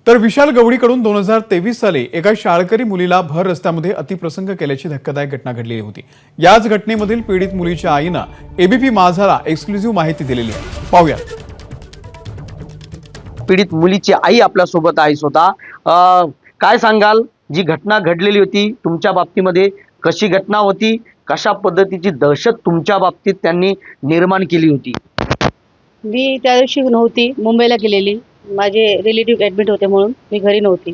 तर विशाल गवळीकडून 2023 साली एका शाळकरी मुलीला भर रस्त्यामध्ये अतिप्रसंग केल्याची धक्कादायक घटना घडलेली होती। याच घटनेमधील पीडित मुलीच्या आईनं एबीपी माझाला एक्सक्लुझिव्ह माहिती दिलेली आहे। पाहूया। पीडित मुलीची आई आपल्या सोबत आहे स्वतः। काय सांगाल, जी घटना घडलेली होती तुमच्या बाबतीमध्ये कशी घटना होती, कशा पद्धतीची दहशत तुमच्या बाबतीत त्यांनी निर्माण केली होती? मी त्या दिवशी नव्हती, मुंबईला गेलेली। माझे रिलेटिव्ह ॲडमिट होते म्हणून मी घरी नव्हती।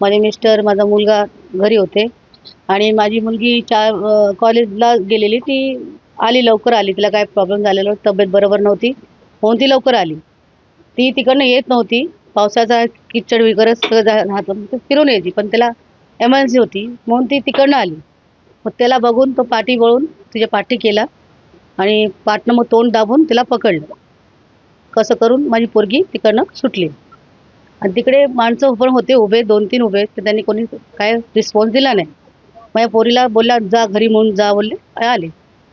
माझे मिस्टर, माझा मुलगा घरी होते आणि माझी मुलगी कॉलेजला गेलेली। ती आली, लवकर आली। तिला काय प्रॉब्लेम झालेला, तब्येत बरोबर नव्हती म्हणून ती लवकर आली। ती तिकडनं येत नव्हती, पावसाचा किचड वगैरे सगळं राहतं, फिरून यायची, पण त्याला एमर्जन्सी होती म्हणून ती तिकडनं आली। मग त्याला बघून तो पाठी वळून तिच्या पाठी केला आणि पाठनं मग तोंड दाबून तिला पकडलं। कसं करून माझी पोरगी तिकडनं सुटली आणि तिकडे माणसं पण होते उभे, 2-3 उभे, तर त्यांनी कोणी काय रिस्पॉन्स दिला नाही। माझ्या पोरीला बोलला जा घरी म्हणून, जा बोलले, आले।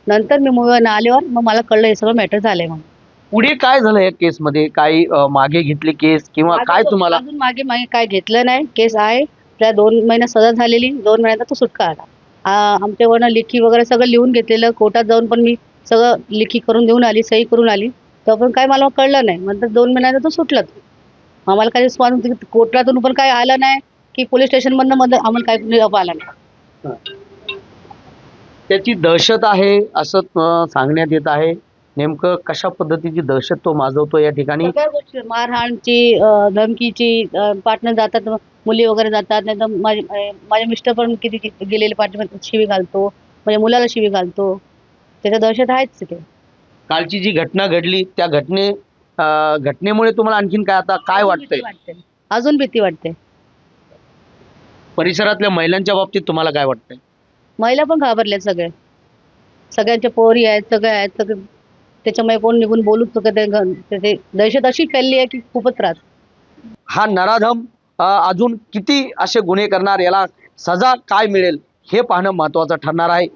नंतर मी मुंबईवरून आल्यावर मग मला कळलं हे सगळं मॅटर झालंय म्हणून। पुढे काय झालं या केसमध्ये? काही मागे घेतली केस किंवा काय तुम्हाला? अजून मागे काय घेतलं नाही। केस आहे, त्या 2 महिन्यात सजा झालेली, 2 महिन्यात तो सुटका आला। आमच्याकडनं लेखी वगैरे सगळं लिहून घेतलेलं, कोर्टात जाऊन पण मी सगळं लेखी करून देऊन आली, सही करून आली, तर पण काय मला कळलं नाही। नंतर 2 महिन्यात तो सुटला। आम्हाला काही रिस्पॉन्स कोर्टातून पण काय आलं नाही की पोलीस स्टेशनमधनं आम्हाला काय निरोप आला नाही। त्याची दहशत आहे असं सांगण्यात येत आहे। नेमकं कशा पद्धतीची दहशत तो माजवतो या ठिकाणी? सगळ्या गोष्टी, मारहाणची, धमकीची, पार्टनर जातात, मुली वगैरे जातात, नाही तर माझे मिस्टर पण किती गेलेले पाठीमध्ये शिवी घालतो, माझ्या मुलाला शिवी घालतो। त्याच्या दहशत आहेच तिथे। कालची जी घटना घडली त्या घटनेमुळे तुम्हाला आणखीन काय आता काय वाटतंय? अजून भीती वाटते। परिसरातल्या महिलांच्या बाबतीत तुम्हाला काय वाटतंय? महिला पण घाबरल्या, सगळ्यांच्या पोरी आहेत, सगळे आहेत, सगळे। त्याच्यामुळे कोण निघून बोलूच ते दहशत अशी फैलली आहे की खूपच त्रास। हा नराधम अजून किती असे गुन्हे करणार, याला सजा काय मिळेल हे पाहणं महत्त्वाचं ठरणार आहे।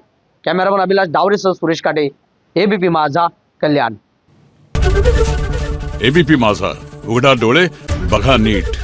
कॅमेरामन अभिलाष डावरेसह सुरेश काटे, एबीपी माझा, कल्याण। एबीपी माझा, उघडा डोळे बघा नीट।